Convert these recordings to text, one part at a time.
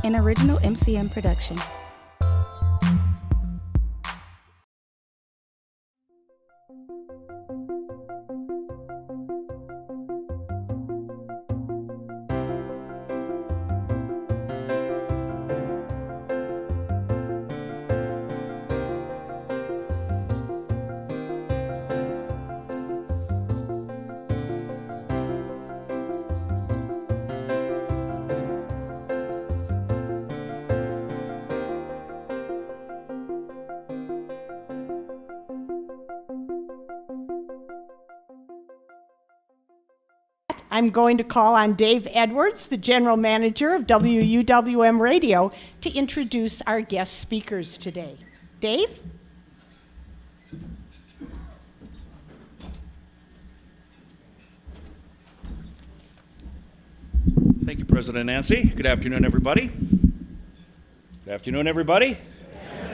an original MCM production. I'm going to call on Dave Edwards, the General Manager of UWM Radio, to introduce our guest speakers today. Dave? Thank you, President Nancy. Good afternoon, everybody. Good afternoon, everybody.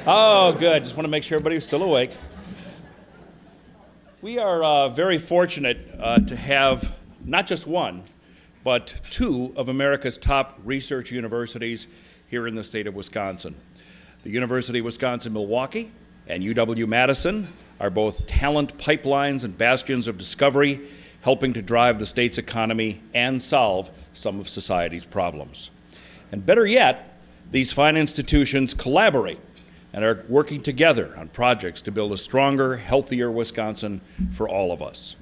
Oh, good. Just want to make sure everybody was still awake. We are very fortunate to have not just one, but two of America's top research universities here in the state of Wisconsin. The University of Wisconsin-Milwaukee and UW-Madison are both talent pipelines and bastions of discovery, helping to drive the state's economy and solve some of society's problems. And better yet, these fine institutions collaborate and are working together on projects to build a stronger, healthier Wisconsin for all of us.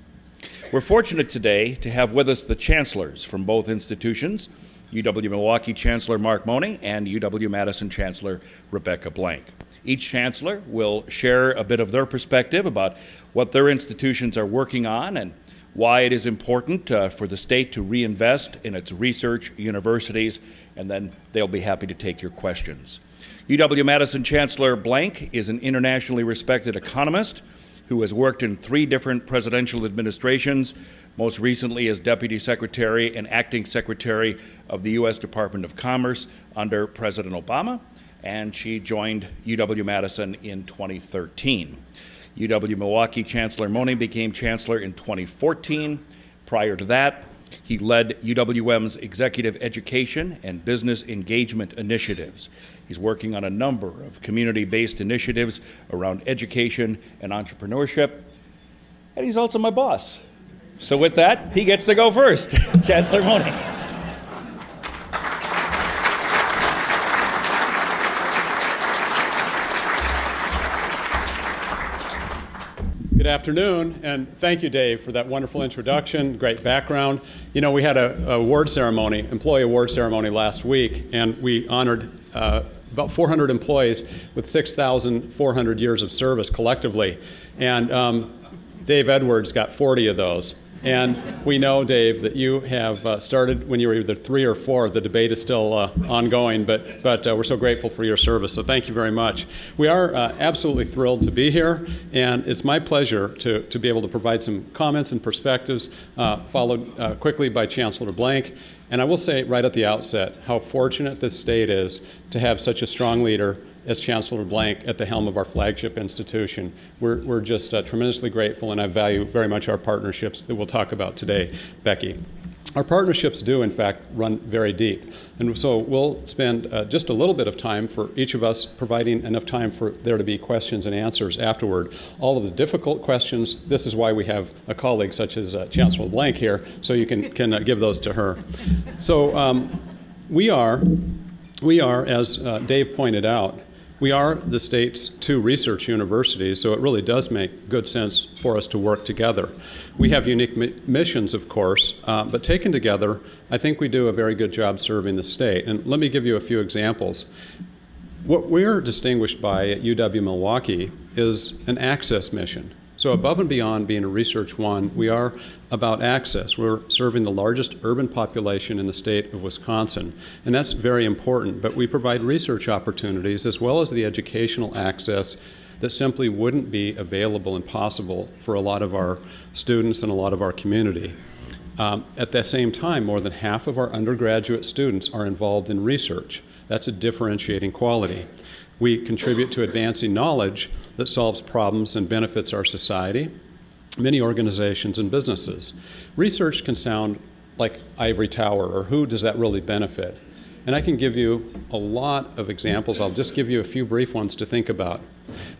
We're fortunate today to have with us the chancellors from both institutions, UW-Milwaukee Chancellor Mark Mone and UW-Madison Chancellor Rebecca Blank. Each chancellor will share a bit of their perspective about what their institutions are working on and why it is important for the state to reinvest in its research universities, and then they'll be happy to take your questions. UW-Madison Chancellor Blank is an internationally respected economist who has worked in 3 different presidential administrations, most recently as Deputy Secretary and Acting Secretary of the U.S. Department of Commerce under President Obama, and she joined UW-Madison in 2013. UW-Milwaukee Chancellor Mone became Chancellor in 2014. Prior to that, he led UWM's executive education and business engagement initiatives. He's working on a number of community-based initiatives around education and entrepreneurship, and he's also my boss. So with that, he gets to go first. Chancellor Mone. Good afternoon, and thank you, Dave, for that wonderful introduction, great background. You know, we had an award ceremony, employee award ceremony last week, and we honored about 400 employees with 6,400 years of service collectively. And Dave Edwards got 40 of those. And we know, Dave, that you have started when you were either 3 or 4. The debate is still ongoing, but we're so grateful for your service. So thank you very much. We are absolutely thrilled to be here, and it's my pleasure to be able to provide some comments and perspectives, followed quickly by Chancellor Blank. And I will say right at the outset how fortunate this state is to have such a strong leader as Chancellor Blank at the helm of our flagship institution. We're just tremendously grateful, and I value very much our partnerships that we'll talk about today, Becky. Our partnerships do, in fact, run very deep. And so we'll spend just a little bit of time for each of us, providing enough time for there to be questions and answers afterward. All of the difficult questions, this is why we have a colleague such as Chancellor Blank here, so you can give those to her. So we are, as Dave pointed out, we are the state's 2 research universities, so it really does make good sense for us to work together. We have unique missions, of course, but taken together, I think we do a very good job serving the state. And let me give you a few examples. What we're distinguished by at UW-Milwaukee is an access mission. So above and beyond being a Research One, we are about access. We're serving the largest urban population in the state of Wisconsin, and that's very important. But we provide research opportunities as well as the educational access that simply wouldn't be available and possible for a lot of our students and a lot of our community. At the same time, more than half of our undergraduate students are involved in research. That's a differentiating quality. We contribute to advancing knowledge that solves problems and benefits our society, many organizations and businesses. Research can sound like ivory tower, or who does that really benefit? And I can give you a lot of examples. I'll just give you a few brief ones to think about.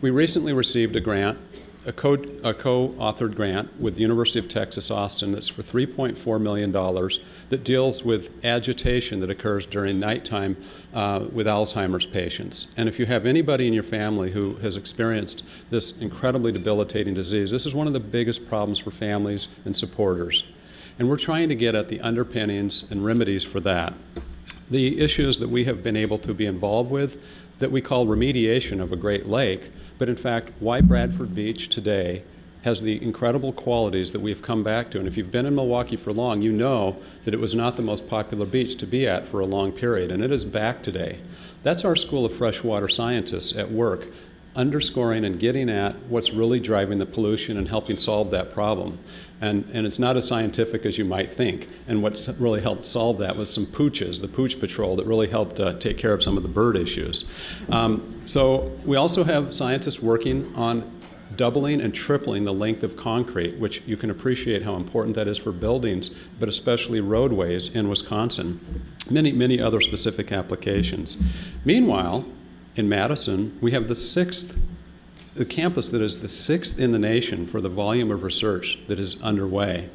We recently received a grant, a co-authored grant with the University of Texas, Austin, that's for $3.4 million that deals with agitation that occurs during nighttime with Alzheimer's patients. And if you have anybody in your family who has experienced this incredibly debilitating disease, this is one of the biggest problems for families and supporters. And we're trying to get at the underpinnings and remedies for that. The issues that we have been able to be involved with that we call remediation of a Great Lake, but in fact, why Bradford Beach today has the incredible qualities that we've come back to. And if you've been in Milwaukee for long, you know that it was not the most popular beach to be at for a long period, and it is back today. That's our School of Freshwater Scientists at work, underscoring and getting at what's really driving the pollution and helping solve that problem. And it's not as scientific as you might think. And what's really helped solve that was some pooches, the Pooch Patrol, that really helped take care of some of the bird issues. So we also have scientists working on doubling and tripling the length of concrete, which you can appreciate how important that is for buildings, but especially roadways in Wisconsin. Many, many other specific applications. Meanwhile, in Madison, we have the campus that is the 6th in the nation for the volume of research that is underway.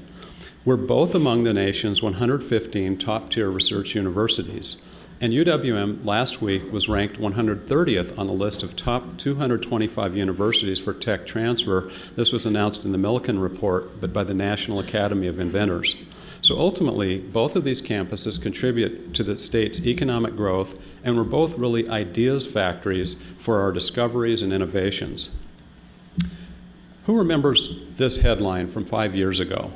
We're both among the nation's 115 top-tier research universities. And UWM last week was ranked 130th on the list of top 225 universities for tech transfer. This was announced in the Millikan report, but by the National Academy of Inventors. So ultimately, both of these campuses contribute to the state's economic growth, and we're both really ideas factories for our discoveries and innovations. Who remembers this headline from 5 years ago?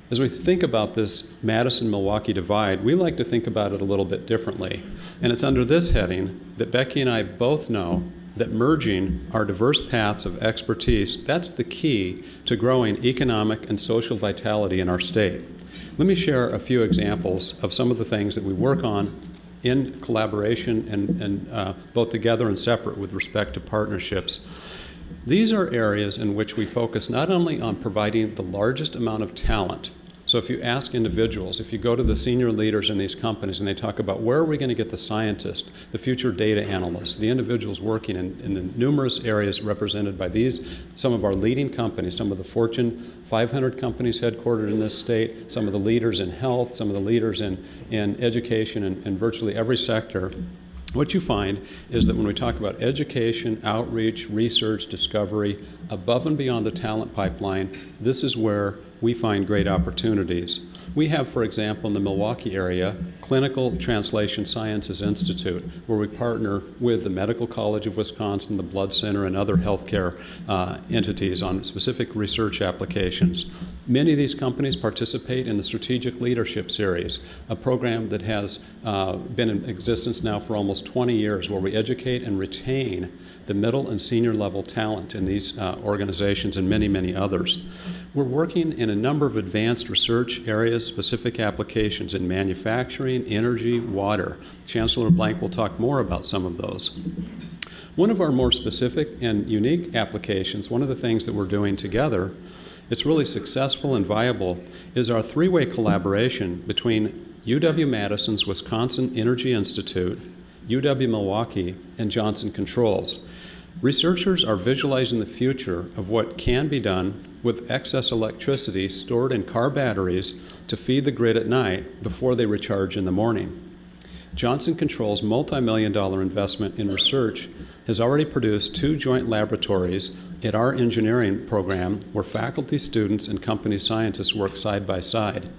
As we think about this Madison-Milwaukee divide, we like to think about it a little bit differently. And it's under this heading that Becky and I both know that merging our diverse paths of expertise, that's the key to growing economic and social vitality in our state. Let me share a few examples of some of the things that we work on in collaboration and both together and separate with respect to partnerships. These are areas in which we focus not only on providing the largest amount of talent. So if you ask individuals, if you go to the senior leaders in these companies and they talk about where are we going to get the scientists, the future data analysts, the individuals working in the numerous areas represented by some of our leading companies, some of the Fortune 500 companies headquartered in this state, some of the leaders in health, some of the leaders in education and virtually every sector. What you find is that when we talk about education, outreach, research, discovery, above and beyond the talent pipeline, this is where we find great opportunities. We have, for example, in the Milwaukee area, Clinical Translation Sciences Institute, where we partner with the Medical College of Wisconsin, the Blood Center, and other healthcare entities on specific research applications. Many of these companies participate in the Strategic Leadership Series, a program that has been in existence now for almost 20 years, where we educate and retain the middle and senior level talent in these organizations and many, many others. We're working in a number of advanced research areas, specific applications in manufacturing, energy, water. Chancellor Blank will talk more about some of those. One of our more specific and unique applications, one of the things that we're doing together, it's really successful and viable, is our three-way collaboration between UW-Madison's Wisconsin Energy Institute, UW-Milwaukee, and Johnson Controls. Researchers are visualizing the future of what can be done with excess electricity stored in car batteries to feed the grid at night before they recharge in the morning. Johnson Controls' multi-million-dollar investment in research has already produced 2 joint laboratories at our engineering program where faculty, students, and company scientists work side by side.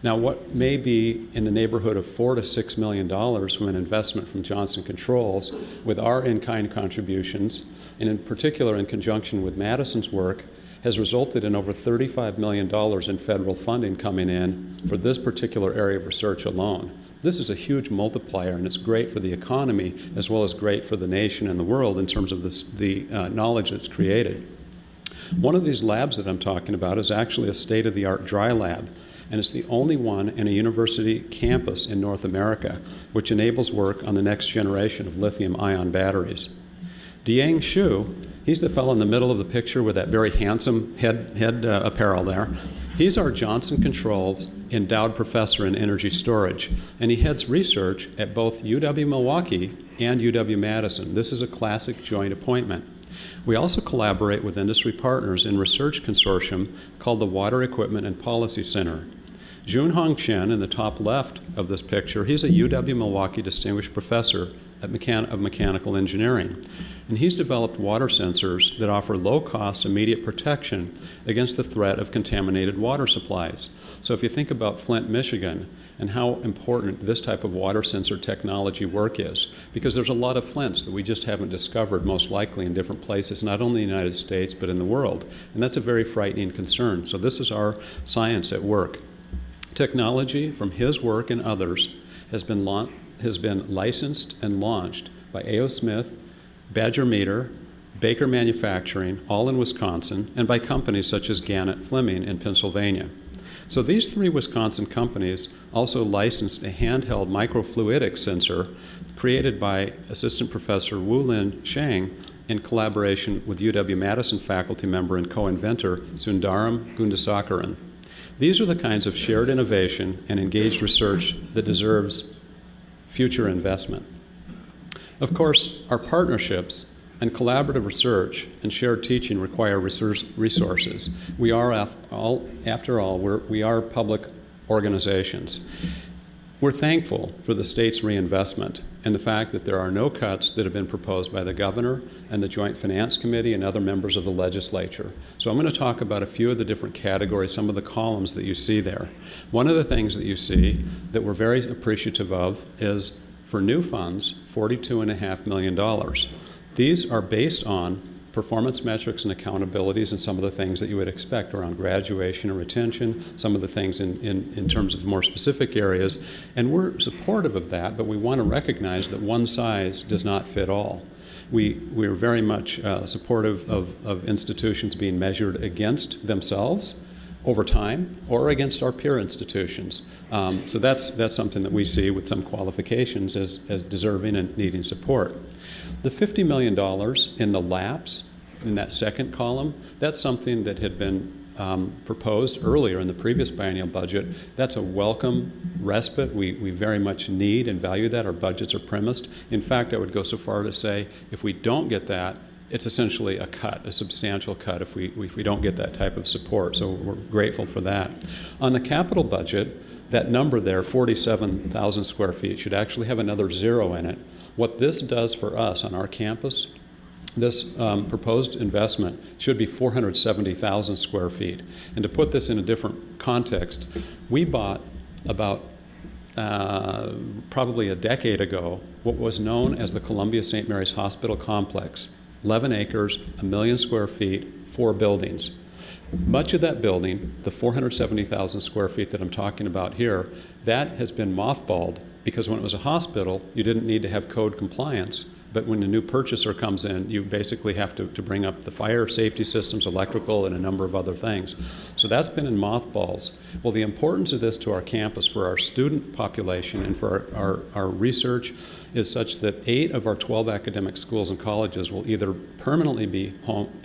Now, what may be in the neighborhood of $4 to $6 million from an investment from Johnson Controls with our in-kind contributions, and in particular in conjunction with Madison's work, has resulted in over $35 million in federal funding coming in for this particular area of research alone. This is a huge multiplier, and it's great for the economy as well as great for the nation and the world in terms of the knowledge that's created. One of these labs that I'm talking about is actually a state-of-the-art dry lab, and it's the only one in a university campus in North America, which enables work on the next generation of lithium-ion batteries. Diang Xu, he's the fellow in the middle of the picture with that very handsome head apparel there. He's our Johnson Controls endowed professor in energy storage, and he heads research at both UW-Milwaukee and UW-Madison. This is a classic joint appointment. We also collaborate with industry partners in research consortium called the Water Equipment and Policy Center. Junhong Chen, in the top left of this picture, he's a UW-Milwaukee Distinguished Professor of Mechanical Engineering. And he's developed water sensors that offer low-cost, immediate protection against the threat of contaminated water supplies. So if you think about Flint, Michigan, and how important this type of water sensor technology work is, because there's a lot of Flints that we just haven't discovered, most likely in different places, not only in the United States, but in the world. And that's a very frightening concern. So this is our science at work. Technology from his work and others has been licensed and launched by A.O. Smith, Badger Meter, Baker Manufacturing, all in Wisconsin, and by companies such as Gannett Fleming in Pennsylvania. So these three Wisconsin companies also licensed a handheld microfluidic sensor created by Assistant Professor Wu-Lin Shang in collaboration with UW-Madison faculty member and co-inventor Sundaram Gundasakuran. These are the kinds of shared innovation and engaged research that deserves future investment. Of course, our partnerships and collaborative research and shared teaching require resources. We are, after all, we are public organizations. We're thankful for the state's reinvestment and the fact that there are no cuts that have been proposed by the governor and the Joint Finance Committee and other members of the legislature. So I'm going to talk about a few of the different categories, some of the columns that you see there. One of the things that you see that we're very appreciative of is, for new funds, $42.5 million. These are based on performance metrics and accountabilities and some of the things that you would expect around graduation and retention, some of the things in terms of more specific areas. And we're supportive of that, but we want to recognize that one size does not fit all. We're very much supportive of institutions being measured against themselves over time or against our peer institutions. So that's something that we see with some qualifications as deserving and needing support. The $50 million in the lapse in that second column, that's something that had been proposed earlier in the previous biennial budget. That's a welcome respite. We very much need and value that. Our budgets are premised. In fact, I would go so far to say if we don't get that, it's essentially a cut, a substantial cut if we don't get that type of support. So we're grateful for that. On the capital budget, that number there, 47,000 square feet, should actually have another zero in it. What this does for us on our campus, this proposed investment should be 470,000 square feet. And to put this in a different context, we bought about probably a decade ago what was known as the Columbia St. Mary's Hospital Complex. 11 acres, 1 million square feet, 4 buildings. Much of that building, the 470,000 square feet that I'm talking about here, that has been mothballed because when it was a hospital, you didn't need to have code compliance. But when a new purchaser comes in, you basically have to bring up the fire safety systems, electrical, and a number of other things. So that's been in mothballs. Well, the importance of this to our campus for our student population and for our research is such that 8 of our 12 academic schools and colleges will either permanently be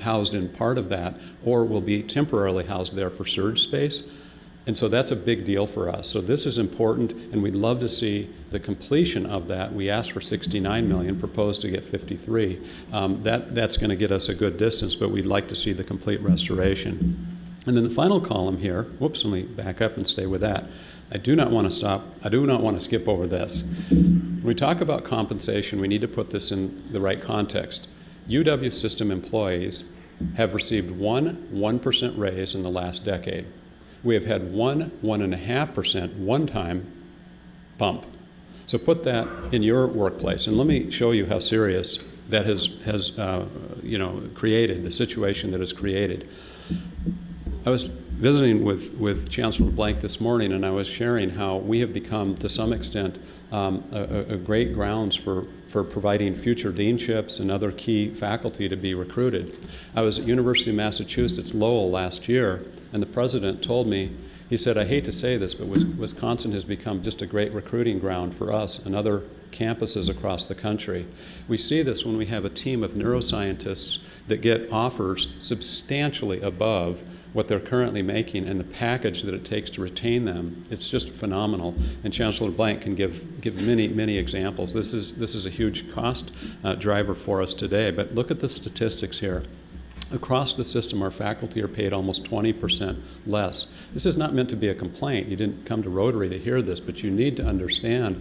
housed in part of that or will be temporarily housed there for surge space. And so that's a big deal for us. So this is important, and we'd love to see the completion of that. We asked for $69 million, proposed to get $53. That's going to get us a good distance, but we'd like to see the complete restoration. And then the final column here, whoops, let me back up and stay with that. I do not want to skip over this. When we talk about compensation, we need to put this in the right context. UW system employees have received 1% raise in the last decade. We have had 1.5% one-time bump. So put that in your workplace, and let me show you how serious that has created, the situation that is created. I was visiting with Chancellor Blank this morning, and I was sharing how we have become, to some extent, a great grounds for providing future deanships and other key faculty to be recruited. I was at University of Massachusetts Lowell last year, and the president told me, he said, I hate to say this, but Wisconsin has become just a great recruiting ground for us and other campuses across the country. We see this when we have a team of neuroscientists that get offers substantially above what they're currently making and the package that it takes to retain them, it's just phenomenal. And Chancellor Blank can give many examples. This is a huge cost driver for us today. But look at the statistics here. Across the system, our faculty are paid almost 20% less. This is not meant to be a complaint. You didn't come to Rotary to hear this, but you need to understand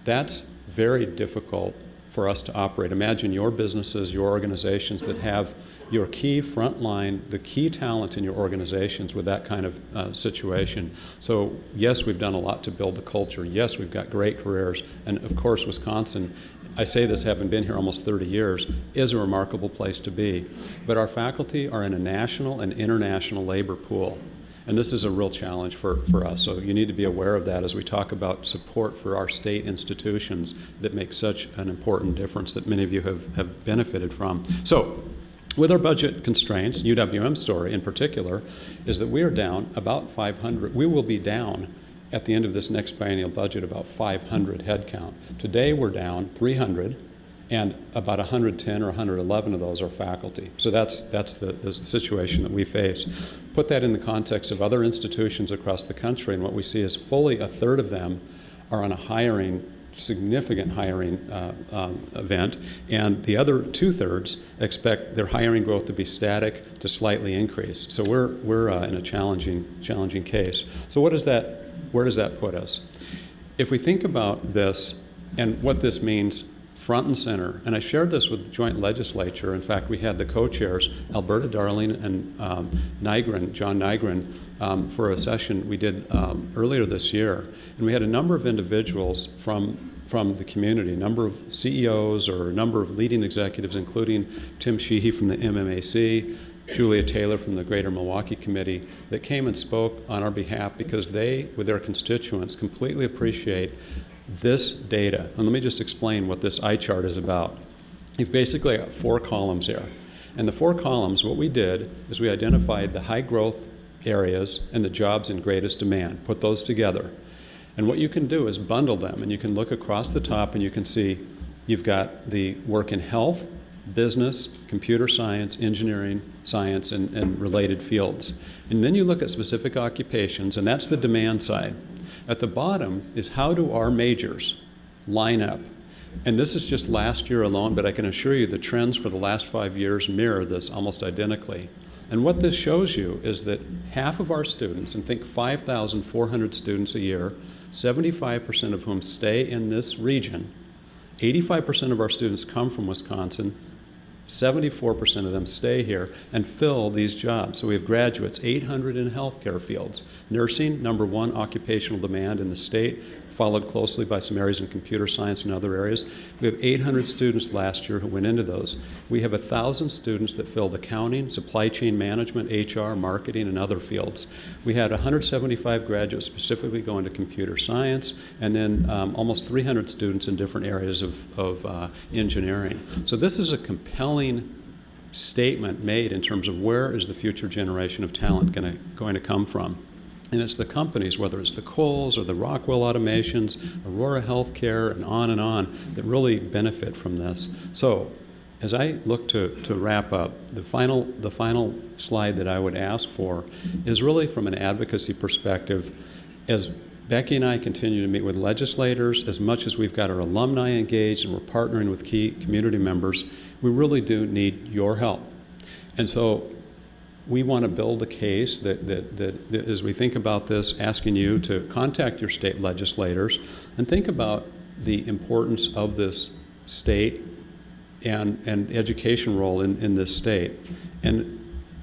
that's very difficult for us to operate. Imagine your businesses, your organizations that have your key frontline, the key talent in your organizations with that kind of situation. So yes, we've done a lot to build the culture. Yes, we've got great careers. And of course, Wisconsin, I say this having been here almost 30 years, is a remarkable place to be. But our faculty are in a national and international labor pool. And this is a real challenge for us. So you need to be aware of that as we talk about support for our state institutions that make such an important difference that many of you have benefited from. So with our budget constraints, UWM's story in particular, is that we are down about 500. We will be down at the end of this next biennial budget about 500 headcount. Today we're down 300. And about 110 or 111 of those are faculty. So that's the situation that we face. Put that in the context of other institutions across the country, and what we see is fully a third of them are on a significant hiring event, and the other 2/3 expect their hiring growth to be static to slightly increase. So we're in a challenging case. So where does that put us? If we think about this and what this means front and center, and I shared this with the joint legislature. In fact, we had the co-chairs, Alberta Darling and John Nygren, for a session we did earlier this year. And we had a number of individuals from the community, a number of CEOs or a number of leading executives, including Tim Sheehy from the MMAC, Julia Taylor from the Greater Milwaukee Committee, that came and spoke on our behalf because they, with their constituents, completely appreciate this data. And let me just explain what this eye chart is about. You've basically got 4 columns here. And the 4 columns, what we did is we identified the high growth areas and the jobs in greatest demand, put those together. And what you can do is bundle them, and you can look across the top and you can see you've got the work in health, business, computer science, engineering, science, and related fields. And then you look at specific occupations, and that's the demand side. At the bottom is how do our majors line up? And this is just last year alone, but I can assure you the trends for the last 5 years mirror this almost identically. And what this shows you is that half of our students, and think 5,400 students a year, 75% of whom stay in this region, 85% of our students come from Wisconsin, 74% of them stay here and fill these jobs. So we have graduates, 800 in healthcare fields. Nursing, #1 occupational demand in the state, followed closely by some areas in computer science and other areas. We have 800 students last year who went into those. We have 1,000 students that filled accounting, supply chain management, HR, marketing, and other fields. We had 175 graduates specifically go into computer science, and then almost 300 students in different areas of engineering. So this is a compelling statement made in terms of where is the future generation of talent going to come from. And it's the companies, whether it's the Kohl's or the Rockwell Automations, Aurora Healthcare, and on, that really benefit from this. So as I look to wrap up, the final slide that I would ask for is really from an advocacy perspective. As Becky and I continue to meet with legislators, as much as we've got our alumni engaged and we're partnering with key community members, we really do need your help. And so we want to build a case that as we think about this, asking you to contact your state legislators and think about the importance of this state and education role in this state. And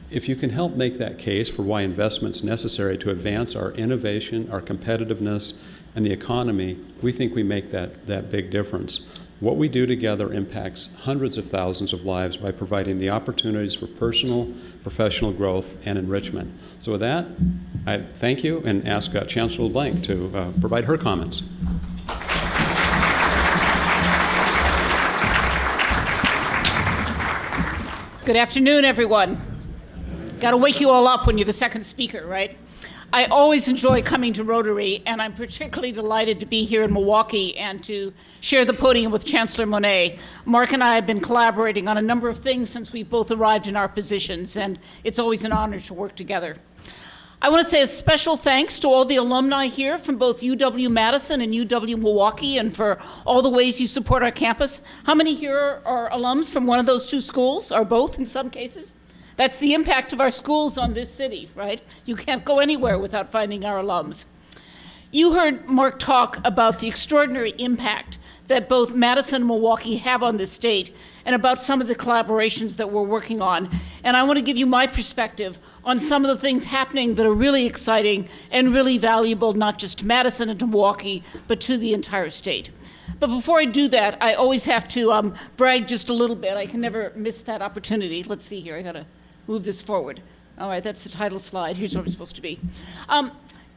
if you can help make that case for why investment's necessary to advance our innovation, our competitiveness, and the economy, we think we make that big difference. What we do together impacts hundreds of thousands of lives by providing the opportunities for personal, professional growth and enrichment. So with that, I thank you and ask Chancellor Blank to provide her comments. Good afternoon, everyone. Got to wake you all up when you're the second speaker, right? I always enjoy coming to Rotary, and I'm particularly delighted to be here in Milwaukee and to share the podium with Chancellor Mone. Mark and I have been collaborating on a number of things since we both arrived in our positions, and it's always an honor to work together. I want to say a special thanks to all the alumni here from both UW-Madison and UW-Milwaukee, and for all the ways you support our campus. How many here are alums from one of those two schools, or both in some cases? That's the impact of our schools on this city, right? You can't go anywhere without finding our alums. You heard Mark talk about the extraordinary impact that both Madison and Milwaukee have on this state, and about some of the collaborations that we're working on. And I want to give you my perspective on some of the things happening that are really exciting and really valuable, not just to Madison and to Milwaukee, but to the entire state. But before I do that, I always have to brag just a little bit. I can never miss that opportunity. Let's see here, I gotta move this forward. All right, that's the title slide. Here's where I'm supposed to be.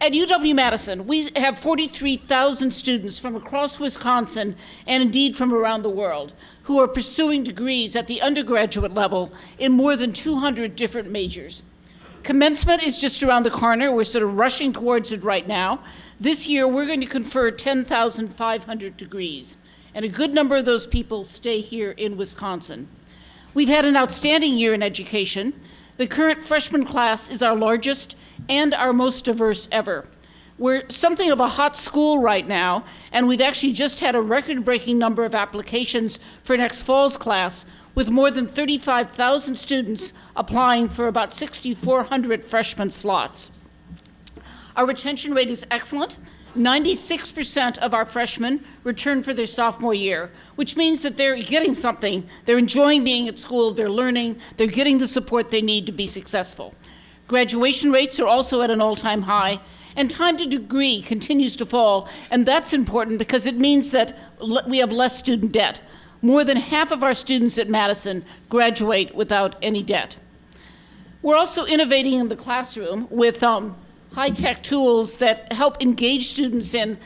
At UW-Madison, we have 43,000 students from across Wisconsin, and indeed from around the world, who are pursuing degrees at the undergraduate level in more than 200 different majors. Commencement is just around the corner. We're sort of rushing towards it right now. This year, we're going to confer 10,500 degrees, and a good number of those people stay here in Wisconsin. We've had an outstanding year in education. The current freshman class is our largest and our most diverse ever. We're something of a hot school right now, and we've actually just had a record-breaking number of applications for next fall's class, with more than 35,000 students applying for about 6,400 freshman slots. Our retention rate is excellent. 96% of our freshmen return for their sophomore year, which means that they're getting something. They're enjoying being at school, they're learning, they're getting the support they need to be successful. Graduation rates are also at an all-time high, and time to degree continues to fall, and that's important because it means that we have less student debt. More than half of our students at Madison graduate without any debt. We're also innovating in the classroom with high-tech tools that help engage students in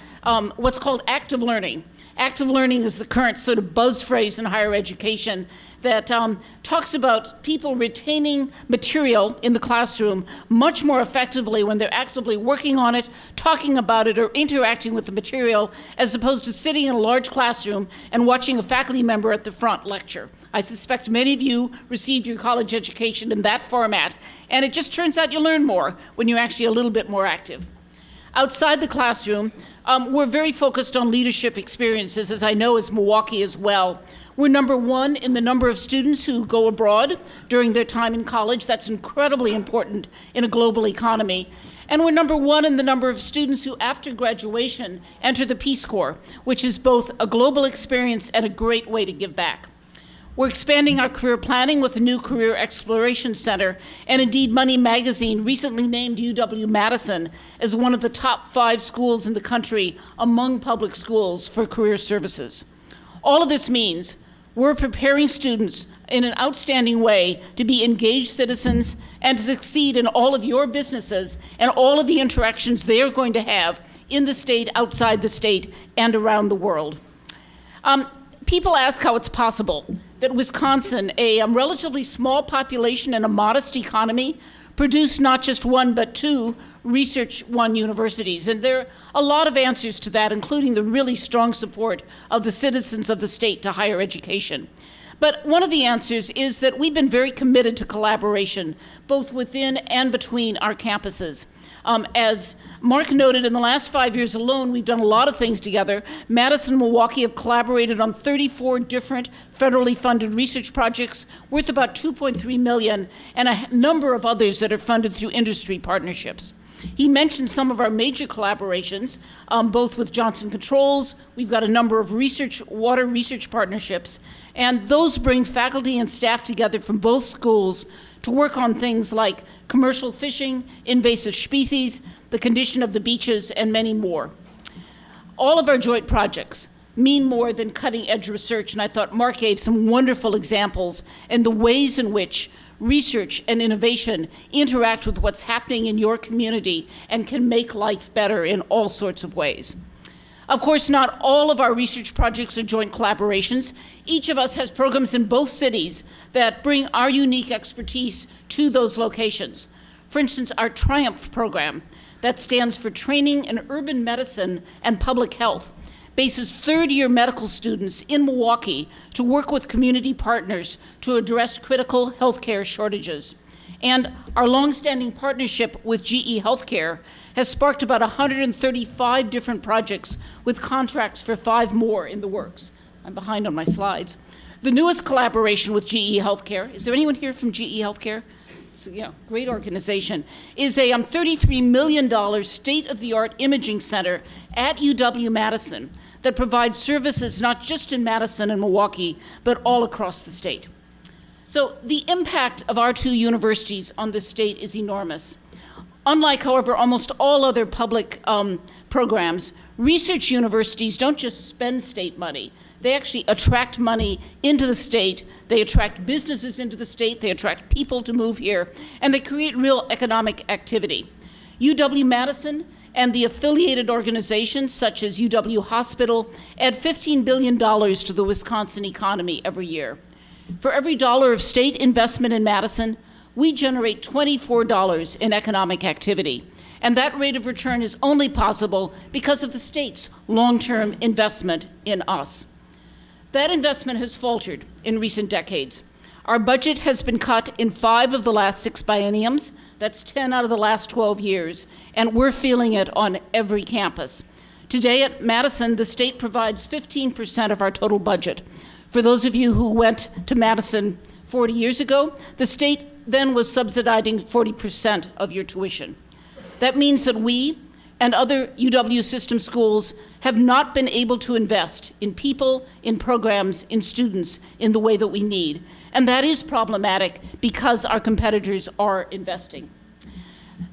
what's called active learning. Active learning is the current sort of buzz phrase in higher education that talks about people retaining material in the classroom much more effectively when they're actively working on it, talking about it, or interacting with the material, as opposed to sitting in a large classroom and watching a faculty member at the front lecture. I suspect many of you received your college education in that format, and it just turns out you learn more when you're actually a little bit more active. Outside the classroom, we're very focused on leadership experiences, as I know as Milwaukee as well. We're number one in the number of students who go abroad during their time in college. That's incredibly important in a global economy. And we're number one in the number of students who, after graduation, enter the Peace Corps, which is both a global experience and a great way to give back. We're expanding our career planning with a new Career Exploration Center, and indeed Money Magazine recently named UW-Madison as one of the top 5 schools in the country among public schools for career services. All of this means we're preparing students in an outstanding way to be engaged citizens and to succeed in all of your businesses and all of the interactions they are going to have in the state, outside the state, and around the world. People ask how it's possible that Wisconsin, a relatively small population and a modest economy, produced not just one but 2 Research One universities. And there are a lot of answers to that, including the really strong support of the citizens of the state to higher education. But one of the answers is that we've been very committed to collaboration, both within and between our campuses. As Mark noted, in the last 5 years alone, we've done a lot of things together. Madison and Milwaukee have collaborated on 34 different federally funded research projects worth about $2.3 million, and a number of others that are funded through industry partnerships. He mentioned some of our major collaborations, both with Johnson Controls. We've got a number of water research partnerships, and those bring faculty and staff together from both schools to work on things like commercial fishing, invasive species, the condition of the beaches, and many more. All of our joint projects mean more than cutting-edge research, and I thought Mark gave some wonderful examples and the ways in which research and innovation interact with what's happening in your community and can make life better in all sorts of ways. Of course, not all of our research projects are joint collaborations. Each of us has programs in both cities that bring our unique expertise to those locations. For instance, our Triumph program. that stands for Training in Urban Medicine and Public Health, bases third-year medical students in Milwaukee to work with community partners to address critical healthcare shortages. And our longstanding partnership with GE Healthcare has sparked about 135 different projects with contracts for 5 more in the works. I'm behind on my slides. The newest collaboration with GE Healthcare, is there anyone here from GE Healthcare? It's a great organization, is a $33 million state-of-the-art imaging center at UW-Madison that provides services not just in Madison and Milwaukee, but all across the state. So the impact of our 2 universities on the state is enormous. Unlike, however, almost all other public programs, research universities don't just spend state money. They actually attract money into the state, they attract businesses into the state, they attract people to move here, and they create real economic activity. UW-Madison and the affiliated organizations such as UW Hospital add $15 billion to the Wisconsin economy every year. For every dollar of state investment in Madison, we generate $24 in economic activity. And that rate of return is only possible because of the state's long-term investment in us. That investment has faltered in recent decades. Our budget has been cut in 5 of the last 6 bienniums. That's 10 out of the last 12 years. And we're feeling it on every campus. Today at Madison, the state provides 15% of our total budget. For those of you who went to Madison 40 years ago, the state then was subsidizing 40% of your tuition. That means that we and other UW system schools have not been able to invest in people, in programs, in students in the way that we need. And that is problematic because our competitors are investing.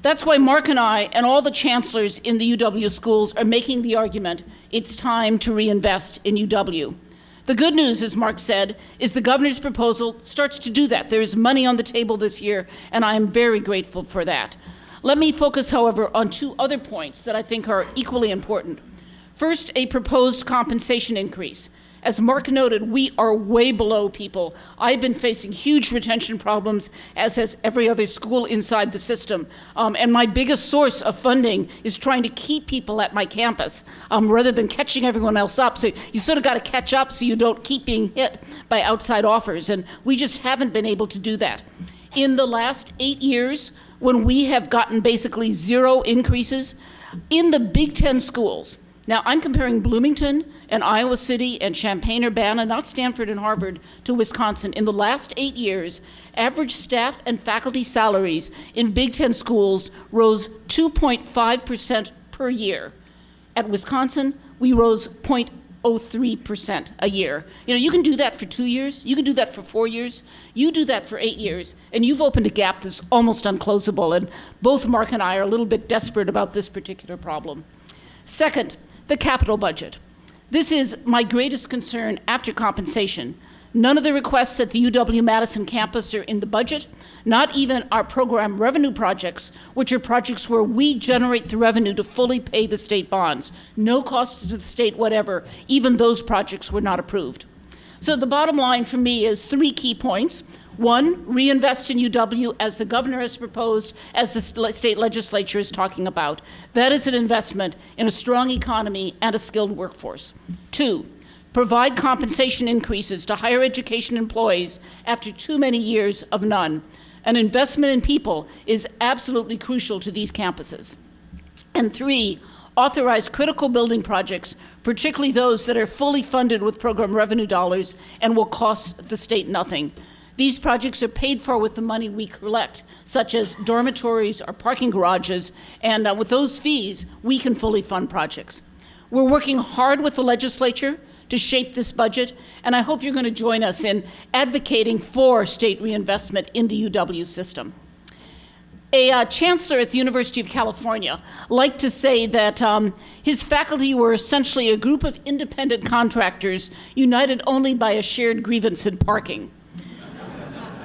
That's why Mark and I and all the chancellors in the UW schools are making the argument it's time to reinvest in UW. The good news, as Mark said, is the governor's proposal starts to do that. There is money on the table this year, and I am very grateful for that. Let me focus, however, on 2 other points that I think are equally important. First, a proposed compensation increase. As Mark noted, we are way below people. I've been facing huge retention problems, as has every other school inside the system. And my biggest source of funding is trying to keep people at my campus rather than catching everyone else up. So you sort of got to catch up so you don't keep being hit by outside offers. And we just haven't been able to do that. In the last 8 years, when we have gotten basically 0 increases, in the Big Ten schools, now I'm comparing Bloomington and Iowa City and Champaign-Urbana, not Stanford and Harvard, to Wisconsin. In the last 8 years, average staff and faculty salaries in Big Ten schools rose 2.5% per year. At Wisconsin, we rose 0.03% a year. You can do that for 2 years, you can do that for 4 years, you do that for 8 years, and you've opened a gap that's almost unclosable, and both Mark and I are a little bit desperate about this particular problem. Second, the capital budget. This is my greatest concern after compensation. None of the requests at the UW-Madison campus are in the budget, not even our program revenue projects, which are projects where we generate the revenue to fully pay the state bonds. No cost to the state whatever. Even those projects were not approved. So the bottom line for me is 3 key points. 1, reinvest in UW as the governor has proposed, as the state legislature is talking about. That is an investment in a strong economy and a skilled workforce. 2, provide compensation increases to higher education employees after too many years of none. An investment in people is absolutely crucial to these campuses. And 3, authorize critical building projects, particularly those that are fully funded with program revenue dollars and will cost the state nothing. These projects are paid for with the money we collect, such as dormitories or parking garages, and with those fees, we can fully fund projects. We're working hard with the legislature to shape this budget, and I hope you're going to join us in advocating for state reinvestment in the UW system. A chancellor at the University of California liked to say that his faculty were essentially a group of independent contractors united only by a shared grievance in parking.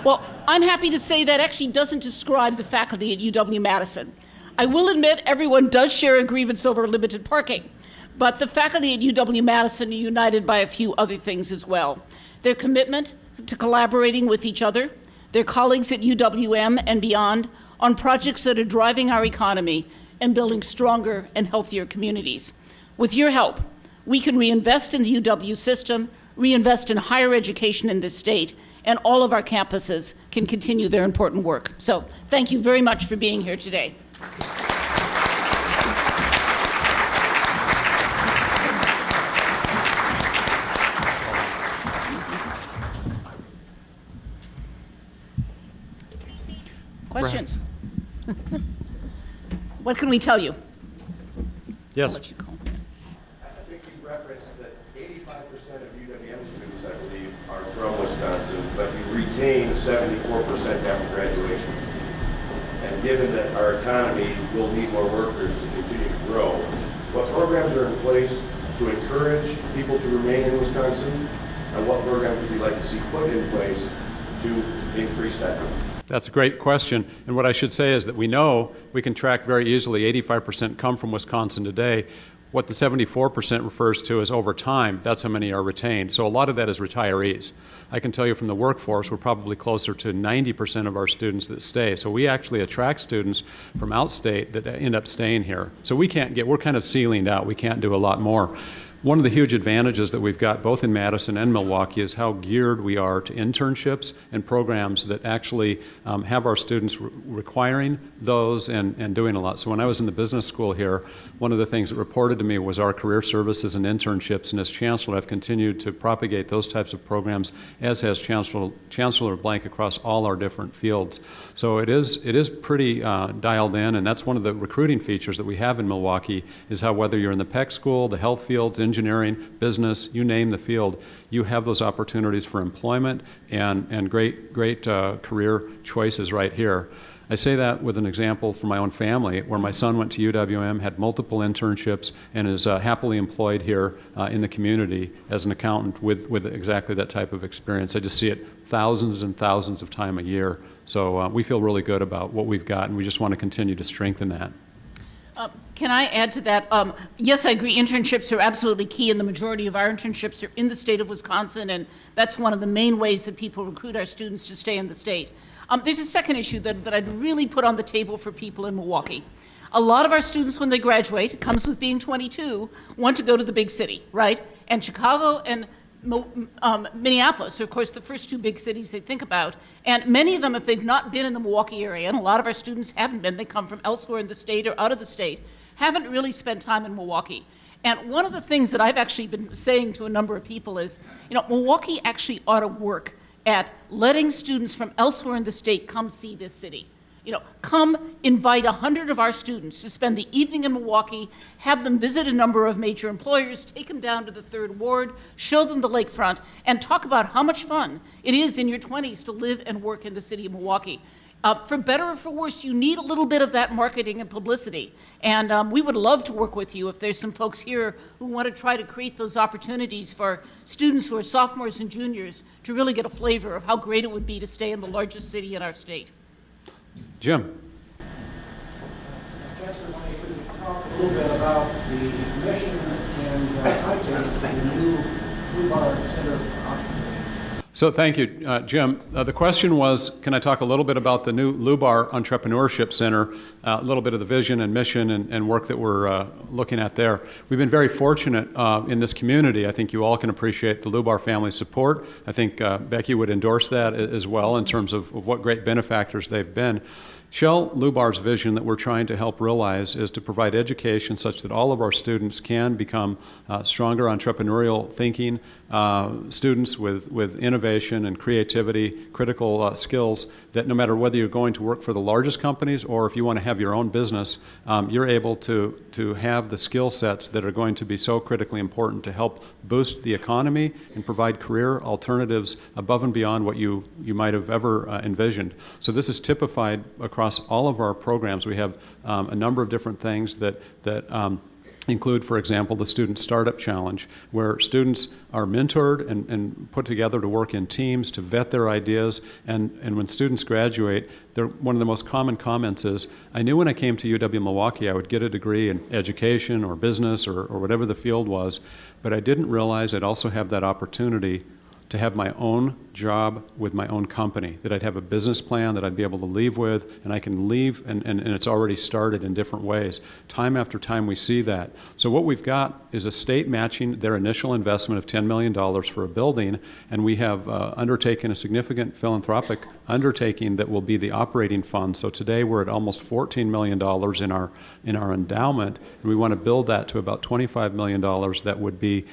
Well, I'm happy to say that actually doesn't describe the faculty at UW-Madison. I will admit everyone does share a grievance over limited parking, but the faculty at UW-Madison are united by a few other things as well. Their commitment to collaborating with each other, their colleagues at UWM and beyond on projects that are driving our economy, and building stronger and healthier communities. With your help, we can reinvest in the UW system, reinvest in higher education in this state, and all of our campuses can continue their important work. So thank you very much for being here today. Questions? What can we tell you? Yes. I'll let you call. I think you referenced that 85% of UWM students, I believe, are from Wisconsin, but you retain 74% after graduation. And given that our economy will need more workers to continue to grow, what programs are in place to encourage people to remain in Wisconsin? And what programs would you like to see put in place to increase that number? That's a great question. And what I should say is that we know we can track very easily 85% come from Wisconsin today. What the 74% refers to is over time, that's how many are retained. So a lot of that is retirees. I can tell you from the workforce, we're probably closer to 90% of our students that stay. So we actually attract students from outstate that end up staying here. So we're kind of ceilinged out. We can't do a lot more. One of the huge advantages that we've got both in Madison and Milwaukee is how geared we are to internships and programs that actually have our students requiring those and doing a lot. So when I was in the business school here, one of the things that reported to me was our career services and internships, and as Chancellor I've continued to propagate those types of programs, as has Chancellor Blank across all our different fields. So it is pretty dialed in, and that's one of the recruiting features that we have in Milwaukee, is how whether you're in the PEC school, the health fields, engineering, business, you name the field, you have those opportunities for employment and great career choices right here. I say that with an example from my own family, where my son went to UWM, had multiple internships, and is happily employed here in the community as an accountant with exactly that type of experience. I just see it thousands and thousands of times a year. So we feel really good about what we've got, and we just want to continue to strengthen that. Can I add to that? Yes, I agree. Internships are absolutely key, and the majority of our internships are in the state of Wisconsin, and that's one of the main ways that people recruit our students to stay in the state. There's a second issue that I'd really put on the table for people in Milwaukee. A lot of our students, when they graduate, it comes with being 22, want to go to the big city, right? And Chicago and Minneapolis are, of course, the first two big cities they think about. And many of them, if they've not been in the Milwaukee area, and a lot of our students haven't been, they come from elsewhere in the state or out of the state, haven't really spent time in Milwaukee. And one of the things that I've actually been saying to a number of people is, Milwaukee actually ought to work at letting students from elsewhere in the state come see this city. Come invite 100 of our students to spend the evening in Milwaukee, have them visit a number of major employers, take them down to the 3rd Ward, show them the lakefront, and talk about how much fun it is in your 20s to live and work in the city of Milwaukee. For better or for worse, you need a little bit of that marketing and publicity. And we would love to work with you if there's some folks here who want to try to create those opportunities for students who are sophomores and juniors to really get a flavor of how great it would be to stay in the largest city in our state. Jim. Chancellor, could you talk a little bit about the mission and timetable for the new Blue Bar Center for Entrepreneurship? So thank you, Jim. The question was, can I talk a little bit about the new Lubar Entrepreneurship Center, a little bit of the vision and mission and work that we're looking at there. We've been very fortunate in this community. I think you all can appreciate the Lubar family support. I think Becky would endorse that as well in terms of what great benefactors they've been. Shell Lubar's vision that we're trying to help realize is to provide education such that all of our students can become stronger entrepreneurial thinking, students with innovation and creativity, critical skills, that no matter whether you're going to work for the largest companies or if you want to have your own business, you're able to have the skill sets that are going to be so critically important to help boost the economy and provide career alternatives above and beyond what you might have ever envisioned. So this is typified across all of our programs. We have a number of different things that include, for example, the Student Startup Challenge, where students are mentored and put together to work in teams to vet their ideas. And when students graduate, one of the most common comments is, I knew when I came to UW-Milwaukee I would get a degree in education or business or whatever the field was, but I didn't realize I'd also have that opportunity to have my own job with my own company, that I'd have a business plan that I'd be able to leave with, and I can leave, and it's already started in different ways. Time after time we see that. So what we've got is a state matching their initial investment of $10 million for a building, and we have undertaken a significant philanthropic undertaking that will be the operating fund. So today we're at almost $14 million in our endowment, and we want to build that to about $25 million that would be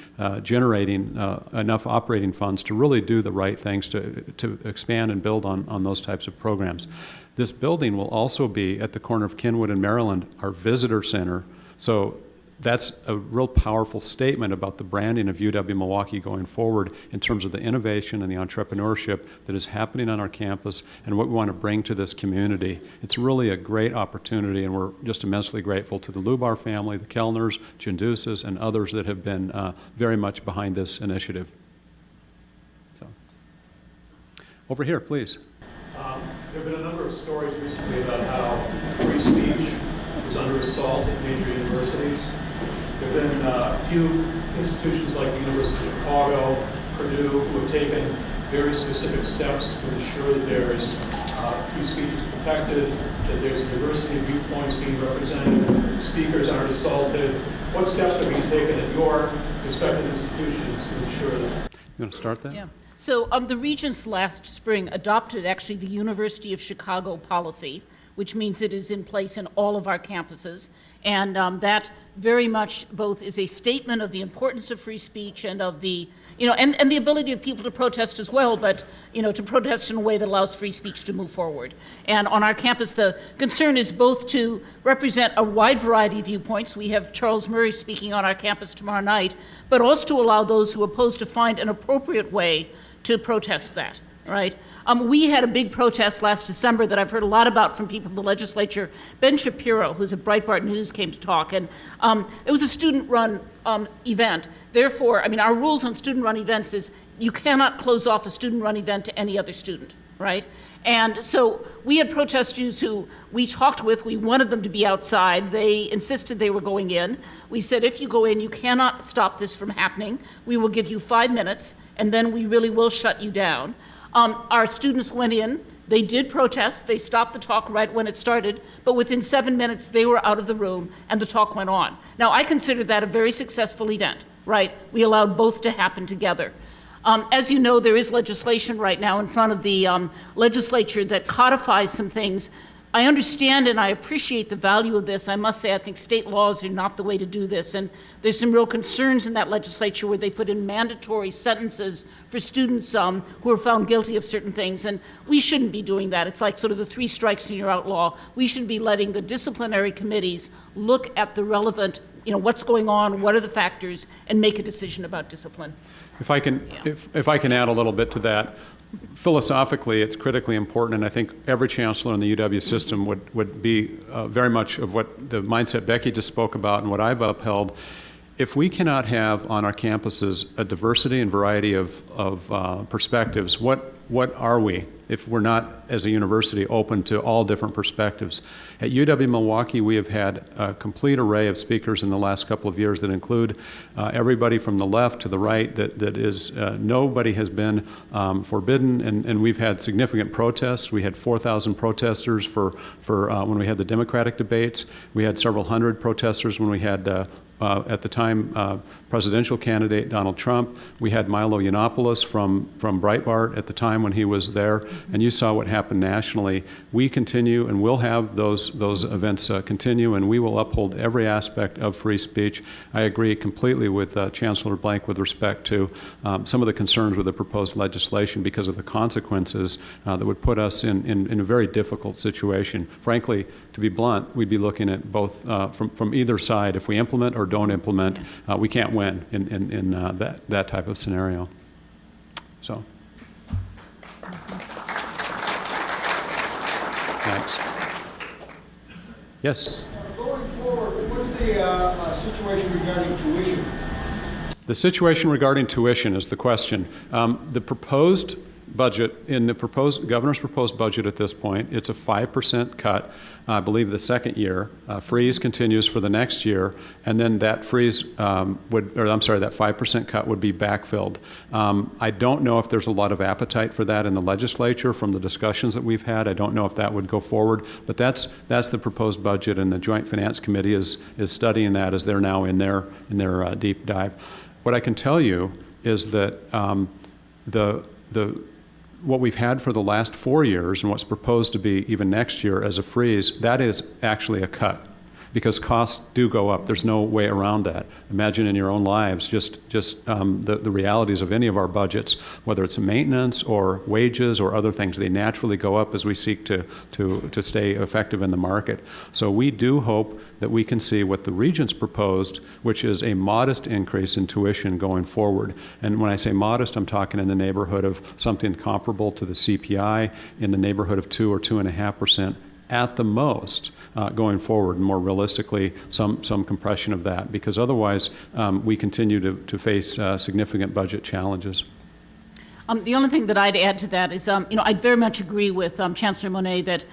generating enough operating funds to really do the right things to expand and build on those types of programs. This building will also be at the corner of Kenwood and Maryland, our visitor center. So that's a real powerful statement about the branding of UW-Milwaukee going forward in terms of the innovation and the entrepreneurship that is happening on our campus and what we want to bring to this community. It's really a great opportunity, and we're just immensely grateful to the Lubar family, the Kellners, Jindusas, and others that have been very much behind this initiative. So, over here, please. There have been a number of stories recently about how free speech is under assault at major universities. There have been a few institutions like the University of Chicago, Purdue, who have taken very specific steps to ensure that there's free speech is protected, that there's a diversity of viewpoints being represented, speakers aren't assaulted. What steps are being taken at your respective institutions to ensure that? You want to start that? Yeah. So the Regents last spring adopted actually the University of Chicago policy, which means it is in place in all of our campuses. And that very much both is a statement of the importance of free speech and of the, and the ability of people to protest as well, but, to protest in a way that allows free speech to move forward. And on our campus, the concern is both to represent a wide variety of viewpoints. We have Charles Murray speaking on our campus tomorrow night, but also to allow those who oppose to find an appropriate way to protest that, right? We had a big protest last December that I've heard a lot about from people in the legislature. Ben Shapiro, who's at Breitbart News, came to talk, and it was a student-run event. Therefore, our rules on student-run events is you cannot close off a student-run event to any other student, right? And so we had protesters who we talked with. We wanted them to be outside. They insisted they were going in. We said, if you go in, you cannot stop this from happening. We will give you 5 minutes, and then we really will shut you down. Our students went in. They did protest. They stopped the talk right when it started, but within 7 minutes, they were out of the room, and the talk went on. Now, I consider that a very successful event, right? We allowed both to happen together. As you know, there is legislation right now in front of the legislature that codifies some things. I understand and I appreciate the value of this. I must say I think state laws are not the way to do this, and there's some real concerns in that legislature where they put in mandatory sentences for students who are found guilty of certain things, and we shouldn't be doing that. It's like sort of the 3 strikes and you're out law. We should be letting the disciplinary committees look at the relevant, what's going on, what are the factors, and make a decision about discipline. If I can add a little bit to that, philosophically, it's critically important, and I think every chancellor in the UW system would be very much of what the mindset Becky just spoke about and what I've upheld. If we cannot have on our campuses a diversity and variety of perspectives, what are we if we're not, as a university, open to all different perspectives? At UW-Milwaukee, we have had a complete array of speakers in the last couple of years that include everybody from the left to the right. That is, nobody has been forbidden, and we've had significant protests. We had 4,000 protesters for when we had the Democratic debates. We had several hundred protesters when we had at the time, presidential candidate Donald Trump. We had Milo Yiannopoulos from Breitbart at the time when he was there, and you saw what happened nationally. We continue and will have those events continue, and we will uphold every aspect of free speech. I agree completely with Chancellor Blank with respect to some of the concerns with the proposed legislation because of the consequences that would put us in a very difficult situation. Frankly, to be blunt, we'd be looking at both from either side. If we implement or don't implement, we can't win in that type of scenario. So, thanks. Yes? Going forward, what's the situation regarding tuition? The situation regarding tuition is the question. The proposed budget, in the governor's proposed budget at this point, it's a 5% cut, I believe the second year. Freeze continues for the next year, and then that freeze that 5% cut would be backfilled. I don't know if there's a lot of appetite for that in the legislature from the discussions that we've had. I don't know if that would go forward, but that's the proposed budget, and the Joint Finance Committee is studying that as they're now in their deep dive. What I can tell you is that what we've had for the last 4 years and what's proposed to be even next year as a freeze, that is actually a cut, because costs do go up. There's no way around that. Imagine in your own lives just the realities of any of our budgets, whether it's maintenance or wages or other things. They naturally go up as we seek to stay effective in the market. So we do hope that we can see what the Regents proposed, which is a modest increase in tuition going forward. And when I say modest, I'm talking in the neighborhood of something comparable to the CPI, in the neighborhood of 2 or 2.5%. At the most, going forward, and more realistically, some compression of that, because otherwise we continue to face significant budget challenges. The only thing that I'd add to that is, I very much agree with Chancellor Mone that,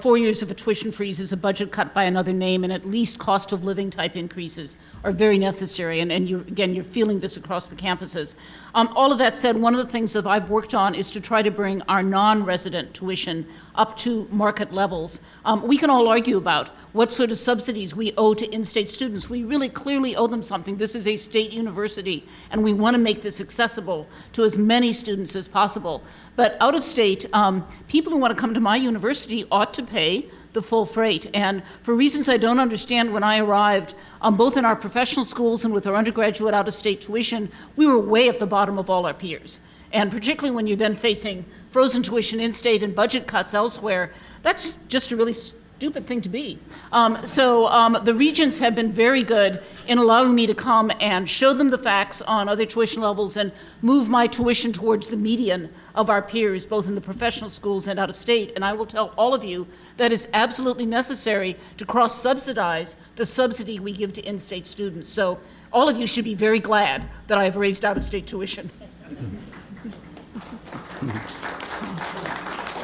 4 years of a tuition freeze is a budget cut by another name, and at least cost of living type increases are very necessary. And you're feeling this across the campuses. All of that said, one of the things that I've worked on is to try to bring our non-resident tuition up to market levels. We can all argue about what sort of subsidies we owe to in-state students. We really clearly owe them something. This is a state university, and we want to make this accessible to as many students as possible. But out of state, people who want to come to my university ought to pay the full freight. And for reasons I don't understand, when I arrived, both in our professional schools and with our undergraduate out-of-state tuition, we were way at the bottom of all our peers. And particularly when you're then facing frozen tuition in-state and budget cuts elsewhere, that's just a really stupid thing to be. The Regents have been very good in allowing me to come and show them the facts on other tuition levels and move my tuition towards the median of our peers, both in the professional schools and out of state. And I will tell all of you that is absolutely necessary to cross-subsidize the subsidy we give to in-state students. So all of you should be very glad that I've raised out-of-state tuition.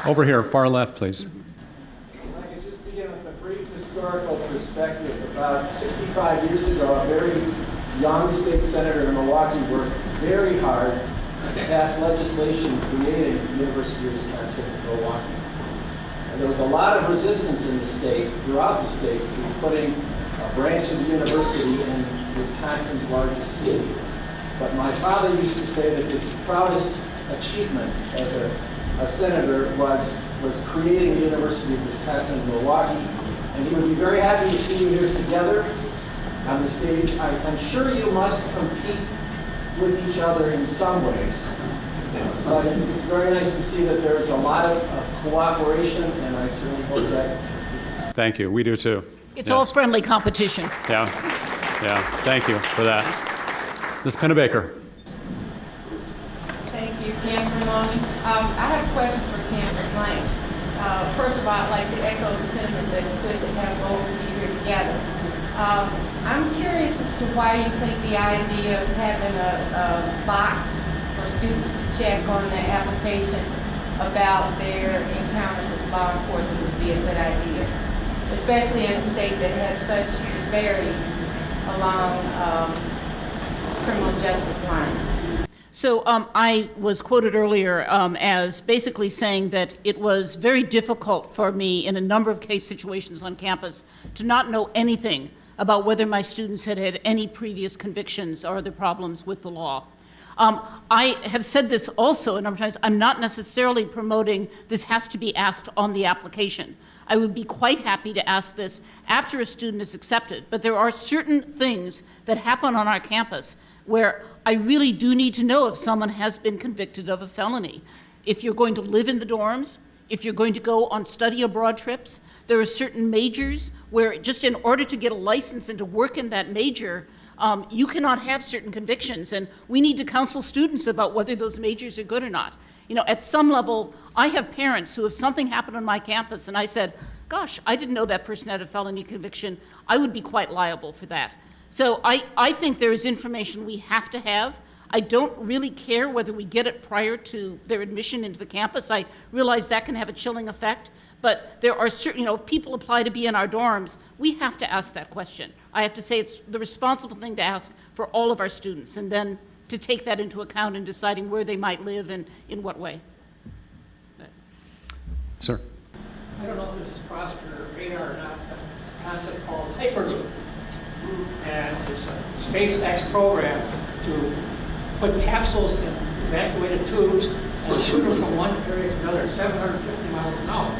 Over here, far left, please. I could just begin with a brief historical perspective. About 65 years ago, a very young state senator in Milwaukee worked very hard to pass legislation creating the University of Wisconsin-Milwaukee. And there was a lot of resistance in the state, throughout the state, to putting a branch of the university in Wisconsin's largest city. But my father used to say that his proudest achievement as a senator was creating the University of Wisconsin-Milwaukee, and he would be very happy to see you here together on the stage. I'm sure you must compete with each other in some ways, but it's very nice to see that there's a lot of cooperation, and I certainly hope that continues. Thank you. We do too. It's all friendly competition. Yeah. Thank you for that. Ms. Pennebaker. Thank you, Chancellor Mone. I have a question for Chancellor Blank. First of all, I'd like to echo the sentiment that it's good to have both of you here together. I'm curious as to why you think the idea of having a box for students to check on their applications about their encounters with law enforcement would be a good idea, especially in a state that has such disparities along criminal justice lines. So I was quoted earlier as basically saying that it was very difficult for me in a number of case situations on campus to not know anything about whether my students had had any previous convictions or other problems with the law. I have said this also a number of times. I'm not necessarily promoting this has to be asked on the application. I would be quite happy to ask this after a student is accepted, but there are certain things that happen on our campus where I really do need to know if someone has been convicted of a felony. If you're going to live in the dorms, if you're going to go on study abroad trips, there are certain majors where just in order to get a license and to work in that major, you cannot have certain convictions, and we need to counsel students about whether those majors are good or not. You know, at some level, I have parents who, if something happened on my campus and I said, gosh, I didn't know that person had a felony conviction, I would be quite liable for that. So I think there is information we have to have. I don't really care whether we get it prior to their admission into the campus. I realize that can have a chilling effect, but there are certain, if people apply to be in our dorms, we have to ask that question. I have to say it's the responsible thing to ask for all of our students, and then to take that into account in deciding where they might live and in what way. Sir. I don't know if this is crossed your radar or not, but it's a concept called Hyperloop. And it's a SpaceX program to put capsules in evacuated tubes and shoot them from one area to another at 750 miles an hour,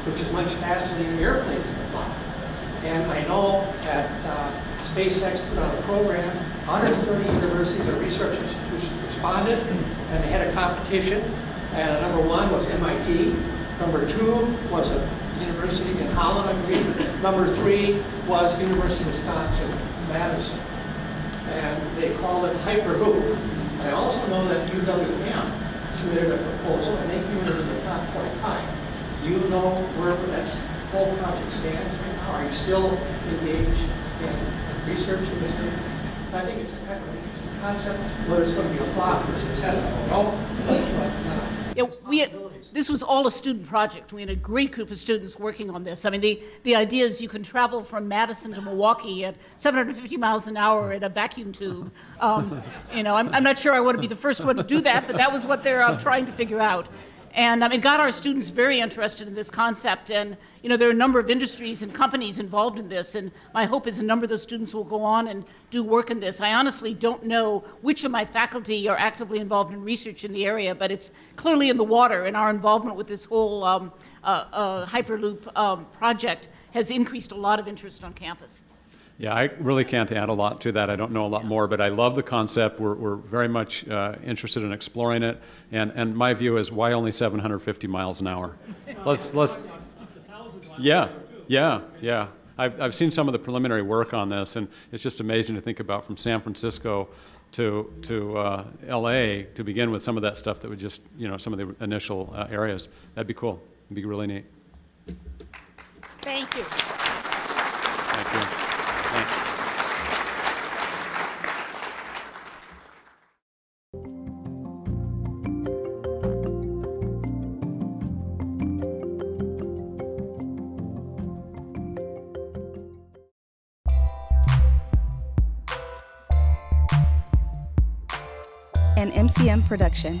which is much faster than airplanes can fly. And I know that SpaceX put out a program, 130 universities or research institutions responded, and they had a competition. And number one was MIT. Number two was a university in Holland, I believe. Number three was University of Wisconsin-Madison. And they called it Hyperloop. I also know that UWM submitted a proposal, and they came into the top 25. Do you know where that whole project stands right now? Are you still engaged in research in this area? I think it's a kind of an interesting concept. Whether it's going to be a flop or a success, I don't know. This was all a student project. We had a great group of students working on this. I mean, the idea is you can travel from Madison to Milwaukee at 750 miles an hour in a vacuum tube. I'm not sure I want to be the first one to do that, but that was what they're trying to figure out. And it got our students very interested in this concept. And, there are a number of industries and companies involved in this. And my hope is a number of those students will go on and do work in this. I honestly don't know which of my faculty are actively involved in research in the area, but it's clearly in the water. And our involvement with this whole Hyperloop project has increased a lot of interest on campus. Yeah, I really can't add a lot to that. I don't know a lot more, but I love the concept. We're very much interested in exploring it. And my view is, why only 750 miles an hour? Let's. Yeah. I've seen some of the preliminary work on this, and it's just amazing to think about from San Francisco to LA to begin with some of that stuff that would just, some of the initial areas. That'd be cool. It'd be really neat. Thank you. Thank you. Thanks. An MCM production.